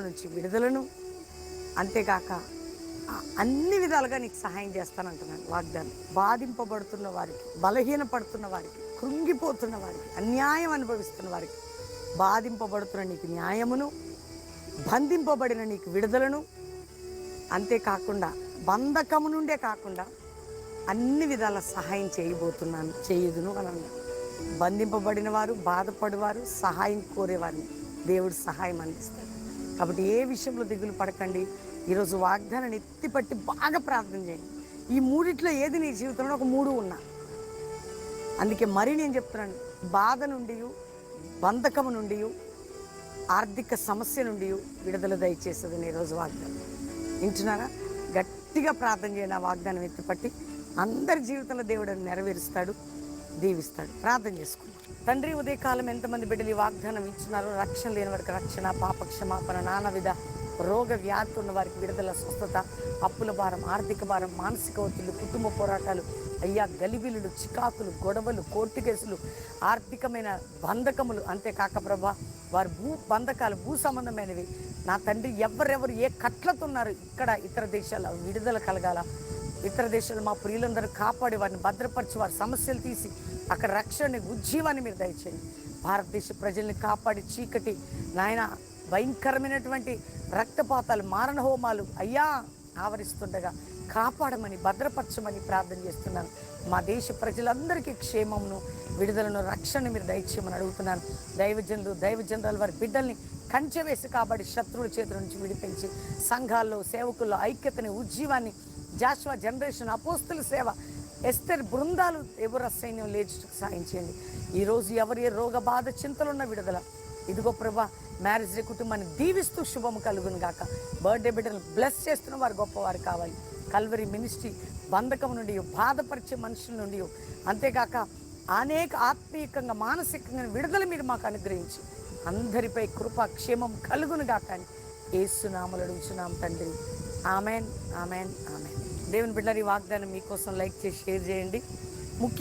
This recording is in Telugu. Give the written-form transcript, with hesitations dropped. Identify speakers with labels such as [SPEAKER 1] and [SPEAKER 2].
[SPEAKER 1] నుంచి విడుదలను, అంతేకాక అన్ని విధాలుగా నీకు సహాయం చేస్తానంటున్నాను వాగ్దానం. బాధింపబడుతున్న వారికి, బలహీనపడుతున్న వారికి, కృంగిపోతున్న వారికి, అన్యాయం అనుభవిస్తున్న వారికి, బాధింపబడుతున్న నీకు న్యాయమును, బంధింపబడిన నీకు విడుదలను, అంతేకాకుండా బంధకము నుండే కాకుండా అన్ని విధాల సహాయం చేయబోతున్నాను, చేయుదును అని అన్నాడు. బంధింపబడిన వారు, బాధపడేవారు, సహాయం కోరేవారిని దేవుడు సహాయం అందిస్తాడు. కాబట్టి ఏ విషయంలో దిగులు పడకండి. ఈరోజు వాగ్దానాన్ని ఎత్తిపట్టి బాగా ప్రార్థన చేయండి. ఈ మూడిట్లో ఏది నీ జీవితంలో ఒక మూడు ఉన్నా. అందుకే మరీ నేను చెప్తున్నాను, బాధ నుండి, బంధకము నుండి, ఆర్థిక సమస్య నుండి విడుదల దయచేస్తుంది నేను ఈరోజు వాగ్దానం. వింటున్నారా? గట్టిగా ప్రార్థన చేయండి. ఆ వాగ్దానం ఎత్తిపట్టి అందరి జీవితంలో దేవుడు నెరవేరుస్తాడు, దీవిస్తాడు. ప్రార్థన చేసుకుంటాం. తండ్రి, ఉదయకాలం ఎంతమంది బిడ్డలు ఈ వాగ్దానం ఇచ్చినారో, రక్షణ లేని వారికి రక్షణ, పాప క్షమాపణ, నానావిధ రోగ వ్యాధి ఉన్న వారికి విడుదల, స్వస్థత, అప్పుల భారం, ఆర్థిక భారం, మానసిక ఒత్తిళ్లు, కుటుంబ పోరాటాలు, అయ్యా గలిబిలులు, చికాకులు, గొడవలు, కోర్టు కేసులు, ఆర్థికమైన బంధకములు, అంతేకాక ప్రభా వారి బంధకాలు భూ సంబంధమైనవి నా తండ్రి, ఎవరెవరు ఏ కట్లతో ఉన్నారు ఇక్కడ ఇతర దేశాల విడుదల కలగాల. ఇతర దేశాలు మా ప్రియులందరూ కాపాడి వారిని భద్రపరిచి వారి సమస్యలు తీసి అక్కడ రక్షణని, ఉజ్జీవాన్ని మీరు దయచేయండి. భారతదేశ ప్రజల్ని కాపాడి చీకటి నాయన భయంకరమైనటువంటి రక్తపాతాలు, మారణ హోమాలు అయ్యా ఆవరిస్తుండగా కాపాడమని, భద్రపరచమని ప్రార్థన చేస్తున్నాను. మా దేశ ప్రజలందరికీ క్షేమమును, విడుదలను, రక్షణను మీరు దయచేయమని అడుగుతున్నాను. దైవజనులు వారి బిడ్డల్ని కంచె వేసి కాబట్టి శత్రువుల చేతుల నుంచి విడిపించి సంఘాల్లో, సేవకుల్లో ఐక్యతని, ఉజ్జీవాన్ని, జాషువా జనరేషన్, అపోస్తుల సేవ, ఎస్తర్ బృందాలు, ఎవరు సైన్యం లేచుటకు సాయం చేయండి. ఈరోజు ఎవరు ఏ రోగ బాధ చింతలున్న విడుదల, ఇదిగో ప్రభా మ్యారేజ్ డే కుటుంబాన్ని దీవిస్తూ శుభము కలుగును గాక. బర్త్డే బిడ్డలు బ్లెస్ చేస్తున్న వారు గొప్పవారు కావాలి. కల్వరి మినిస్ట్రీ బంధకం నుండి, బాధపరిచే మనుషుల నుండి, అంతేకాక అనేక ఆత్మీయంగా, మానసికంగా విడుదల మీరు మాకు అనుగ్రహించి అందరిపై కృప, క్షేమం కలుగును గాక అని యేసు నామములో అడుగుచున్నాం తండ్రి. Amen, amen, amen. దేవుని బిడ్డలారా, ఈ వాగ్దానం మీకోసం లైక్ చేసి షేర్ చేయండి.